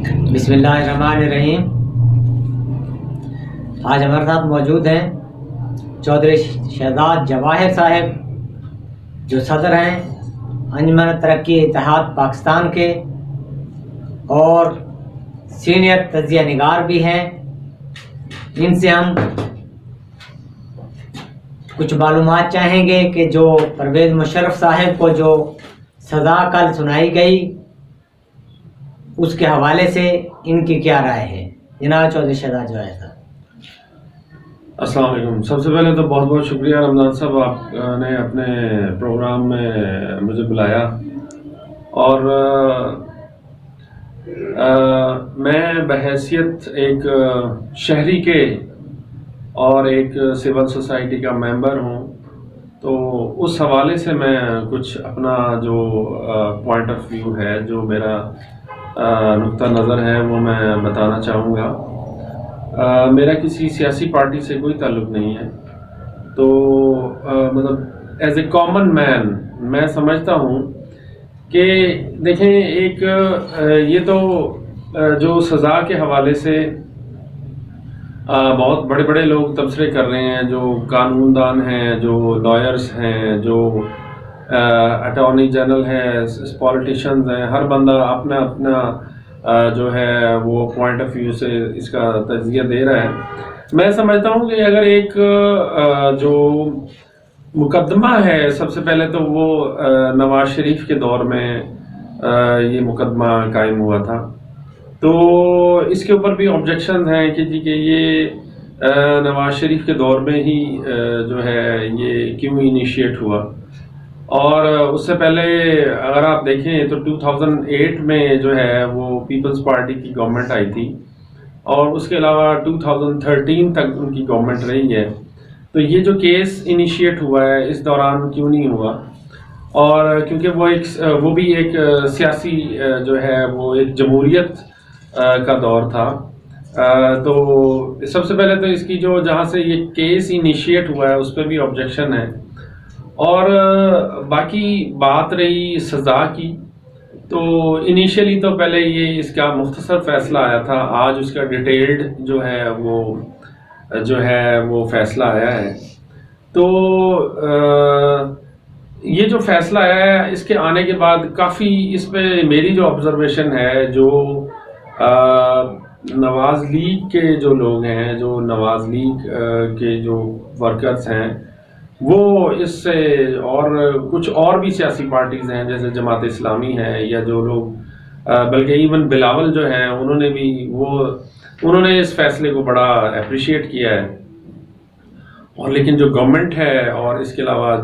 بسم اللہ الرحمن الرحیم۔ آج ہمارے ساتھ موجود ہیں چودھری شہزاد جواہر صاحب، جو صدر ہیں انجمن ترقی اتحاد پاکستان کے اور سینئر تجزیہ نگار بھی ہیں۔ ان سے ہم کچھ معلومات چاہیں گے کہ جو پرویز مشرف صاحب کو جو سزا کل سنائی گئی اس کے حوالے سے ان کی کیا رائے ہے۔ جناب چودھری شہزاد جواہر صاحب۔ السلام علیکم۔ سب سے پہلے تو بہت بہت شکریہ رمضان صاحب، آپ نے اپنے پروگرام میں مجھے بلایا، اور میں بحیثیت ایک شہری کے اور ایک سول سوسائٹی کا ممبر ہوں، تو اس حوالے سے میں کچھ اپنا جو پوائنٹ آف ویو ہے، جو میرا نقطہ نظر ہے، وہ میں بتانا چاہوں گا۔ میرا کسی سیاسی پارٹی سے کوئی تعلق نہیں ہے، تو مطلب ایز اے کامن مین میں سمجھتا ہوں کہ دیکھیں، ایک یہ تو جو سزا کے حوالے سے بہت بڑے بڑے لوگ تبصرے کر رہے ہیں، جو قانون دان ہیں، جو لائرس ہیں، جو اٹارنی جنرل ہیں، پولیٹیشنز ہیں، ہر بندہ اپنا اپنا جو ہے وہ پوائنٹ آف ویو سے اس کا تجزیہ دے رہا ہے۔ میں سمجھتا ہوں کہ اگر ایک جو مقدمہ ہے، سب سے پہلے تو وہ نواز شریف کے دور میں یہ مقدمہ قائم ہوا تھا، تو اس کے اوپر بھی آبجیکشنز ہیں کہ جی کہ یہ نواز شریف کے دور میں ہی جو ہے یہ کیوں انیشیٹ ہوا، اور اس سے پہلے اگر آپ دیکھیں تو 2008 میں جو ہے وہ پیپلز پارٹی کی گورنمنٹ آئی تھی، اور اس کے علاوہ 2013 تک ان کی گورنمنٹ رہی ہے، تو یہ جو کیس انیشیٹ ہوا ہے اس دوران کیوں نہیں ہوا؟ اور کیونکہ وہ بھی ایک سیاسی جو ہے وہ ایک جمہوریت کا دور تھا، تو سب سے پہلے تو اس کی جو جہاں سے یہ کیس انیشیٹ ہوا ہے اس پہ بھی آبجیکشن ہے۔ اور باقی بات رہی سزا کی، تو انیشیلی تو پہلے یہ اس کا مختصر فیصلہ آیا تھا، آج اس کا ڈیٹیلڈ جو ہے وہ فیصلہ آیا ہے۔ تو یہ جو فیصلہ آیا ہے، اس کے آنے کے بعد کافی اس پہ میری جو آبزرویشن ہے، جو نواز لیگ کے جو لوگ ہیں، جو نواز لیگ کے جو ورکرز ہیں، وہ اس سے اور کچھ اور بھی سیاسی پارٹیز ہیں جیسے جماعت اسلامی ہے، یا جو لوگ بلکہ ایون بلاول جو ہیں انہوں نے اس فیصلے کو بڑا اپریشیٹ کیا ہے، اور لیکن جو گورنمنٹ ہے اور اس کے علاوہ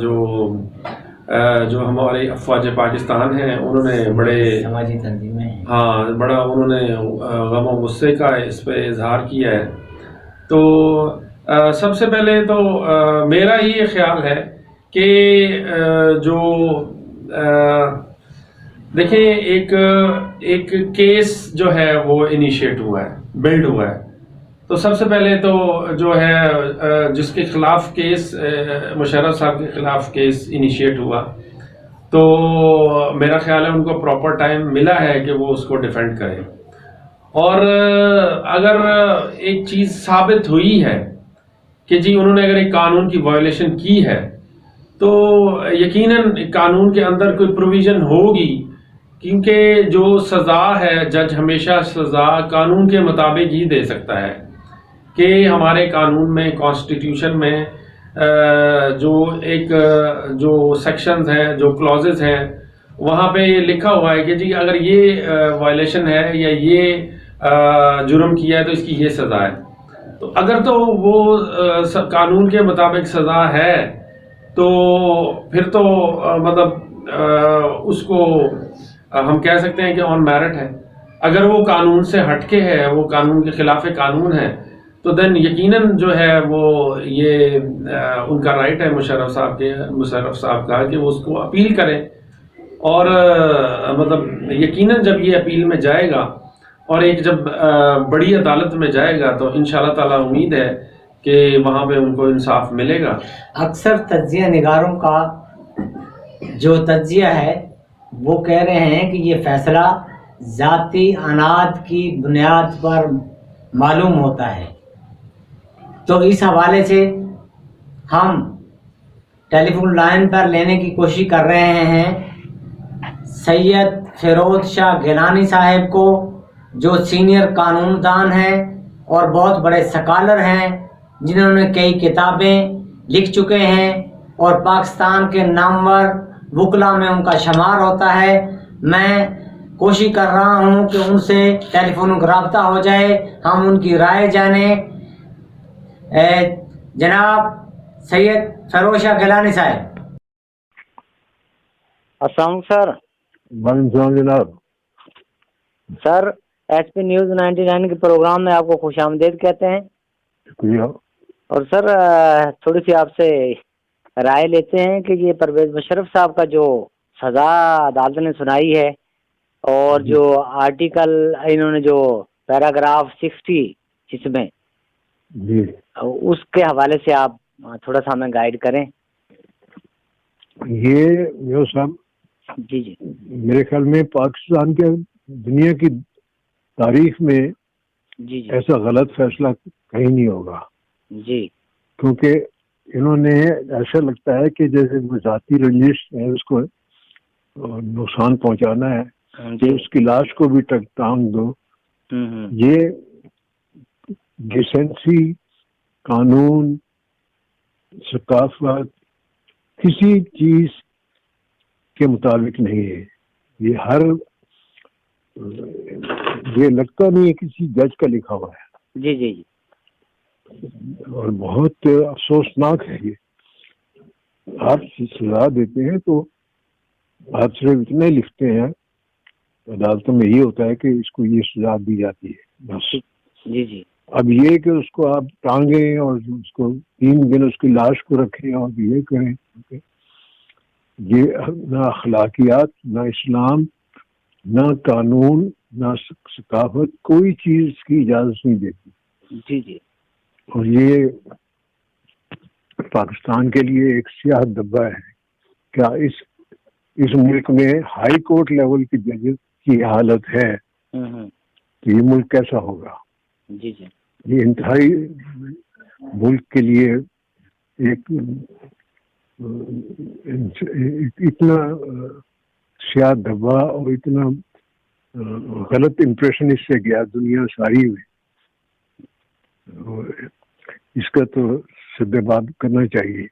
جو ہمارے افواج پاکستان ہیں، انہوں نے بڑے سماجی تنظیمیں بڑا انہوں نے غم و غصے کا اس پہ اظہار کیا ہے۔ تو سب سے پہلے تو میرا یہ خیال ہے کہ جو دیکھیں ایک کیس جو ہے وہ انیشیٹ ہوا ہے، بلڈ ہوا ہے، تو سب سے پہلے تو جو ہے جس کے خلاف کیس مشرف صاحب کے خلاف کیس انیشیٹ ہوا، تو میرا خیال ہے ان کو پراپر ٹائم ملا ہے کہ وہ اس کو ڈیفینڈ کرے، اور اگر ایک چیز ثابت ہوئی ہے کہ جی انہوں نے اگر ایک قانون کی وائلیشن کی ہے، تو یقیناً قانون کے اندر کوئی پروویژن ہوگی، کیونکہ جو سزا ہے جج ہمیشہ سزا قانون کے مطابق ہی دے سکتا ہے، کہ ہمارے قانون میں کانسٹیٹیوشن میں جو سیکشنز ہیں، جو کلازز ہیں، وہاں پہ یہ لکھا ہوا ہے کہ جی اگر یہ وائلیشن ہے یا یہ جرم کیا ہے تو اس کی یہ سزا ہے۔ تو اگر تو وہ قانون کے مطابق سزا ہے تو پھر تو مطلب اس کو ہم کہہ سکتے ہیں کہ آن میرٹ ہے۔ اگر وہ قانون سے ہٹ کے ہے، وہ قانون کے خلاف قانون ہے، تو دین یقیناً جو ہے وہ یہ ان کا رائٹ ہے مشرف صاحب کا کہ وہ اس کو اپیل کریں، اور مطلب یقیناً جب یہ اپیل میں جائے گا اور ایک جب بڑی عدالت میں جائے گا تو انشاءاللہ تعالیٰ امید ہے کہ وہاں پہ ان کو انصاف ملے گا۔ اکثر تجزیہ نگاروں کا جو تجزیہ ہے وہ کہہ رہے ہیں کہ یہ فیصلہ ذاتی اناد کی بنیاد پر معلوم ہوتا ہے۔ تو اس حوالے سے ہم ٹیلی فون لائن پر لینے کی کوشش کر رہے ہیں سید فیروز شاہ گیلانی صاحب کو، جو سینئر قانون دان ہیں اور بہت بڑے سکالر ہیں، جنہوں نے کئی کتابیں لکھ چکے ہیں اور پاکستان کے نامور وکلا میں ان کا شمار ہوتا ہے۔ میں کوشش کر رہا ہوں کہ ان سے ٹیلی فون رابطہ ہو جائے، ہم ان کی رائے جانیں۔ جناب سید فیروز شاہ گیلانی صاحب، السلام علیکم سر۔ وعلیکم السلام جناب۔ سر ایس پی نیوز 99 کے پروگرام میں آپ کو خوش آمدید کہتے ہیں۔ شکریہ۔ اور سر تھوڑی سی آپ سے رائے لیتے ہیں کہ یہ پرویز مشرف صاحب کا جو سزا عدالت نے سنائی ہے اور جو آرٹیکل انہوں نے جو پیراگراف 60 جس میں جی اس کے حوالے سے آپ تھوڑا سا ہمیں گائیڈ کریں۔ یہ میو صاحب، جی جی میرے خیال میں پاکستان کے دنیا کی تاریخ میں جی جی ایسا غلط فیصلہ کہیں نہیں ہوگا، جی کیونکہ انہوں نے ایسا لگتا ہے کہ جیسے وہ ذاتی رنجش ہے، اس کو نقصان پہنچانا ہے کہ اس کی لاش کو بھی ٹانگ دو۔ یہ ڈیسنسی، قانون، ثقافت کسی چیز کے مطابق نہیں ہے۔ یہ لگتا نہیں ہے کسی جج کا لکھا ہوا ہے۔ جی جی جی اور بہت افسوسناک ہے یہ۔ آپ سزا دیتے ہیں تو آپ صرف اتنا ہی لکھتے ہیں، عدالتوں میں یہ ہوتا ہے کہ اس کو یہ سزا دی جاتی ہے بس۔ جی جی اب یہ کہ اس کو آپ ٹانگیں اور اس کو 3 دن اس کی لاش کو رکھیں اور یہ کریں، یہ نہ اخلاقیات، نہ اسلام، نہ قانون، نہ ثقافت، کوئی چیز کی اجازت نہیں دیتی۔ جی جی اور یہ پاکستان کے لیے ایک سیاہ دھبا ہے۔ کیا اس ملک میں ہائی کورٹ لیول کے ججز کی حالت ہے تو یہ ملک کیسا ہوگا؟ جی جی یہ انتہائی ملک کے لیے ایک اتنا سیاہ دھبا اور اتنا غلط امپریشن اس سے گیا دنیا ساری میں، اور اس کا تو سد باب کرنا چاہیے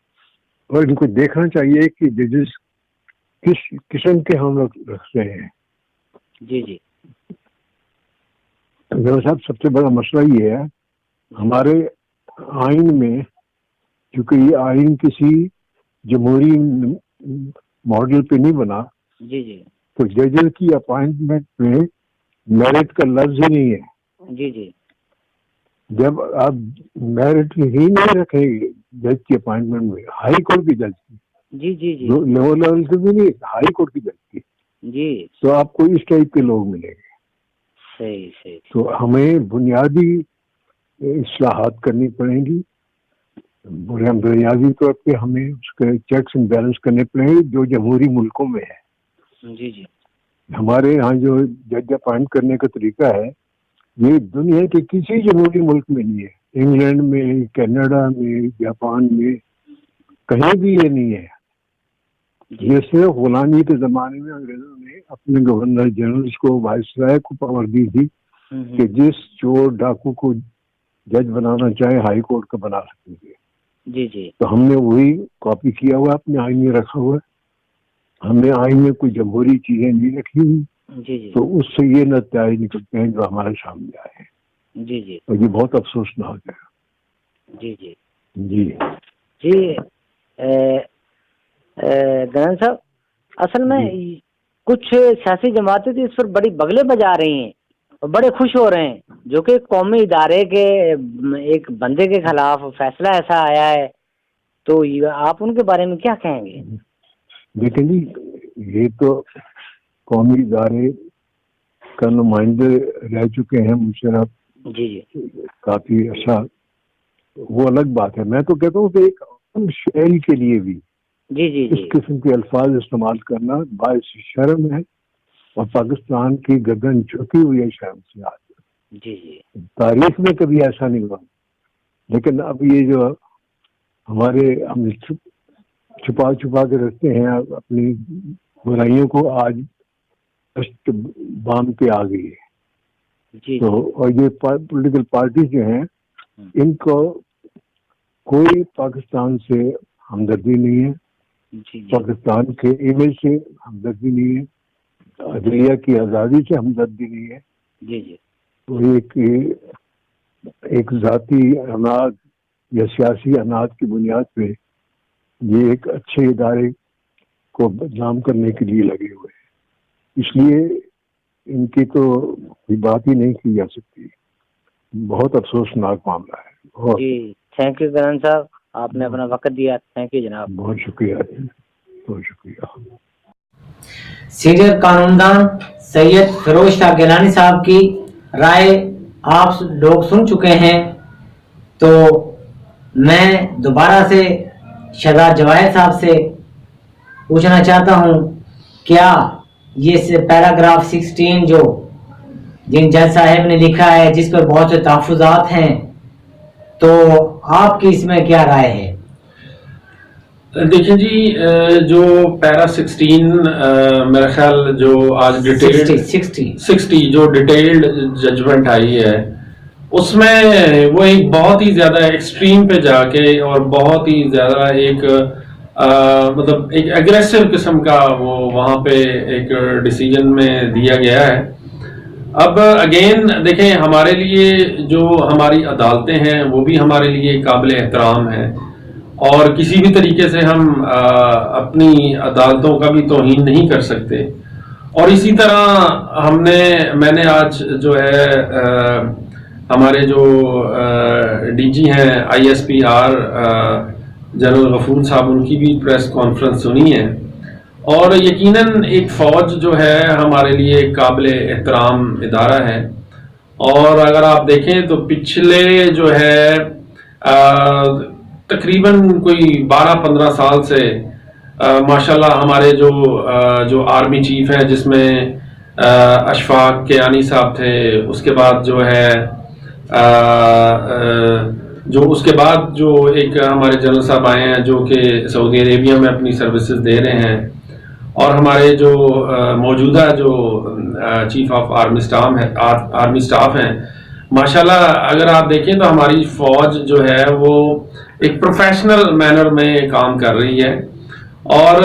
اور ان کو دیکھنا چاہیے کہ ججز کس قسم کے ہم لوگ رکھ رہے ہیں۔ جی جی میرے صاحب سب سے بڑا مسئلہ یہ ہے ہمارے آئین میں، کیونکہ یہ آئین کسی جمہوری ماڈل پہ نہیں بنا، جی جی تو ججز کی اپائنٹمنٹ میں میرٹ کا لفظ ہی نہیں ہے۔ جی جی جب آپ میرٹ ہی نہیں رکھیں گے جج کی اپائنٹمنٹ میں، ہائی کورٹ کی جج کی، جی جی جی لوور لیول سے بھی نہیں، ہائی کورٹ کی جج کی، جی تو آپ کو اس ٹائپ کے لوگ ملیں گے۔ صحیح صحیح تو ہمیں بنیادی اصلاحات کرنی پڑیں گی، بنیادی طور پہ ہمیں اس کے چیکس اینڈ بیلنس کرنے پڑیں گے جو جمہوری ملکوں میں ہے۔ جی جی ہمارے ہاں جو جج اپائنٹ کرنے کا طریقہ ہے یہ دنیا کے کسی جمہوری ملک میں نہیں ہے، انگلینڈ میں، کینیڈا میں، جاپان میں، کہیں بھی یہ نہیں ہے۔ یہ صرف غلامی کے زمانے میں انگریزوں نے اپنے گورنر جنرلز کو، وائسرائے کو پاور دی تھی کہ جس چور ڈاکو کو جج بنانا چاہے ہائی کورٹ کا بنا سکتے تھے۔ جی جی تو ہم نے وہی کاپی کیا ہوا اپنے آئین میں رکھا ہوا ہے، ہم نے آئین میں کوئی جمہوری چیزیں نہیں رکھی ہوئی، جی جی تو اس سے یہ نتائج نکلتے ہیں جو ہمارے سامنے آئے ہیں، جی جی اور یہ بہت افسوسناک ہے۔ جی جی جی جی گنن صاحب، اصل میں کچھ سیاسی جماعتیں تو اس پر بڑی بغلیں بجا رہی ہیں اور بڑے خوش ہو رہے ہیں، جو کہ قومی ادارے کے ایک بندے کے خلاف فیصلہ ایسا آیا ہے، تو آپ ان کے بارے میں کیا کہیں گے؟ دیکھیں جی، یہ تو قومی ادارے کا نمائندے رہ چکے ہیں مشرف جی جی کافی عرصہ، وہ الگ بات ہے۔ میں تو کہتا ہوں کہ ایک عام شہری کے لیے بھی جی جی اس جی قسم کے الفاظ استعمال کرنا باعث شرم ہے اور پاکستان کی گردن جھکی ہوئی ہے شام سے آج. جی جی تاریخ میں کبھی ایسا نہیں ہوا. لیکن اب یہ جو ہمارے ہم چھپا چھپا کے رکھتے ہیں اپنی برائیوں کو، آج بام پہ آ گئی ہے. جی تو اور یہ پولیٹیکل پارٹی جو ہیں ان کو کوئی پاکستان سے ہمدردی نہیں ہے، جی پاکستان کے امیج سے ہمدردی نہیں ہے، عدلیہ کی آزادی سے ہمدردی نہیں ہے. جی جی تو ایک ذاتی اناج یا سیاسی اناج کی بنیاد پہ یہ ایک اچھے ادارے کو بدنام کرنے کے لیے لگے ہوئے ہیں. اس لیے ان کی تو کوئی بات ہی نہیں کی جا سکتی. بہت افسوسناک معاملہ ہے. بہت جی تھینک یو کرن صاحب، آپ نے اپنا وقت دیا. تھینک یو جناب. بہت شکریہ، بہت شکریہ. سینئر قانوندان سید فیروز شاہ گیلانی صاحب کی رائے آپ لوگ سن چکے ہیں. تو میں دوبارہ سے شہزاد جواہر صاحب سے پوچھنا چاہتا ہوں، کیا یہ پیراگراف 16 جو جن جج صاحب نے لکھا ہے، جس پر بہت سے تحفظات ہیں، تو آپ کی اس میں کیا رائے ہے؟ دیکھیں جی، جو پیرا 16 میرا خیال جو آج ڈیٹیلڈ 60 جو ڈیٹیلڈ ججمنٹ آئی ہے، اس میں وہ ایک بہت ہی زیادہ ایکسٹریم پہ جا کے اور بہت ہی زیادہ ایک مطلب ایک ایگریسو قسم کا وہ وہاں پہ ایک ڈیسیجن میں دیا گیا ہے. اب اگین دیکھیں، ہمارے لیے جو ہماری عدالتیں ہیں وہ بھی ہمارے لیے قابل احترام ہیں، اور کسی بھی طریقے سے ہم اپنی عدالتوں کا بھی توہین نہیں کر سکتے. اور اسی طرح میں نے آج جو ہے ہمارے جو ڈی جی ہیں ISPR جنرل غفور صاحب، ان کی بھی پریس کانفرنس سنی ہے. اور یقیناً ایک فوج جو ہے ہمارے لیے قابل احترام ادارہ ہے. اور اگر آپ دیکھیں تو پچھلے جو ہے تقریباً کوئی 12-15 سال سے ماشاءاللہ ہمارے جو آرمی چیف ہیں، جس میں اشفاق کیانی صاحب تھے، اس کے بعد جو ہے اس کے بعد جو ایک ہمارے جنرل صاحب آئے ہیں جو کہ سعودی عربیہ میں اپنی سروسز دے رہے ہیں، اور ہمارے جو موجودہ جو چیف آف آرمی سٹاف ہیں، ماشاءاللہ اگر آپ دیکھیں تو ہماری فوج جو ہے وہ ایک پروفیشنل مینر میں کام کر رہی ہے. اور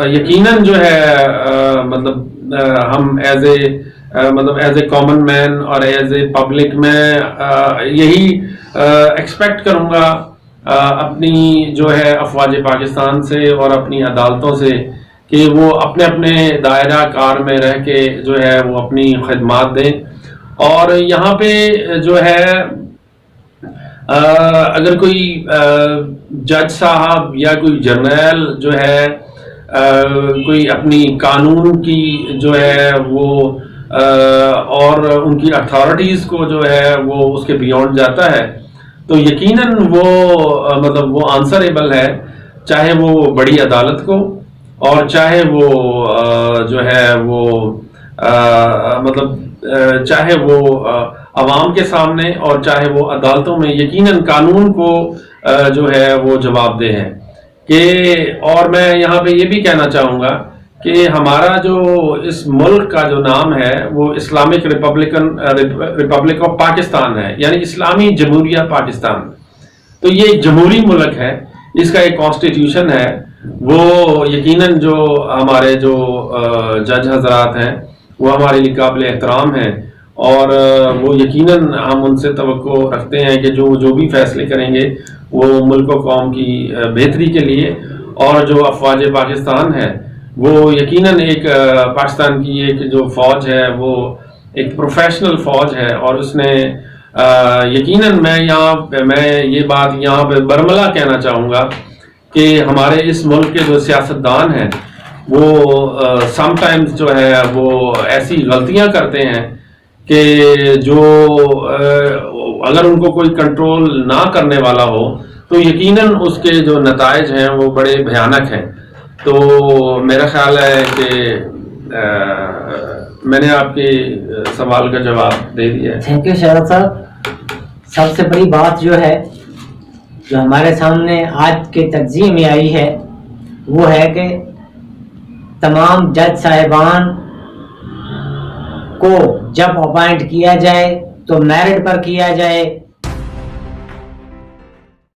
یقیناً جو ہے مطلب ہم ایز اے کامن مین اور ایز اے پبلک میں یہی ایکسپیکٹ کروں گا اپنی جو ہے افواج پاکستان سے اور اپنی عدالتوں سے، کہ وہ اپنے اپنے دائرہ کار میں رہ کے جو ہے وہ اپنی خدمات دیں. اور یہاں پہ جو ہے اگر کوئی جج صاحب یا کوئی جرنیل جو ہے کوئی اپنی قانون کی جو ہے وہ اور ان کی اتھارٹیز کو جو ہے وہ اس کے بیونڈ جاتا ہے، تو یقیناً وہ مطلب وہ آنسریبل ہے، چاہے وہ بڑی عدالت کو اور چاہے وہ جو ہے وہ مطلب چاہے وہ عوام کے سامنے اور چاہے وہ عدالتوں میں. یقیناً قانون کو جو ہے وہ جواب دہ ہے. اور میں یہاں پہ یہ بھی کہنا چاہوں گا کہ ہمارا جو اس ملک کا جو نام ہے وہ اسلامک ریپبلک آف پاکستان ہے، یعنی اسلامی جمہوریہ پاکستان. تو یہ ایک جمہوری ملک ہے، اس کا ایک کانسٹیٹیوشن ہے. وہ یقیناً جو ہمارے جو جج حضرات ہیں وہ ہمارے لیے قابل احترام ہیں، اور وہ یقیناً ہم ان سے توقع رکھتے ہیں کہ جو بھی فیصلے کریں گے وہ ملک و قوم کی بہتری کے لیے. اور جو افواج پاکستان ہے وہ یقیناً ایک پاکستان کی ایک جو فوج ہے وہ ایک پروفیشنل فوج ہے، اور اس نے یقیناً میں یہ بات یہاں پہ برملا کہنا چاہوں گا کہ ہمارے اس ملک کے جو سیاستدان ہیں وہ سم ٹائمز جو ہے وہ ایسی غلطیاں کرتے ہیں کہ جو اگر ان کو کوئی کنٹرول نہ کرنے والا ہو تو یقیناً اس کے جو نتائج ہیں وہ بڑے بھیانک ہیں. تو میرا خیال ہے کہ میں نے آپ کے سوال کا جواب دے دیا ہے. تھینک یو شہزاد صاحب. سب سے بڑی بات جو ہے جو ہمارے سامنے آج کے تجزیے میں آئی ہے وہ ہے کہ تمام جج صاحبان کو جب اپوائنٹ کیا جائے تو میرٹ پر کیا جائے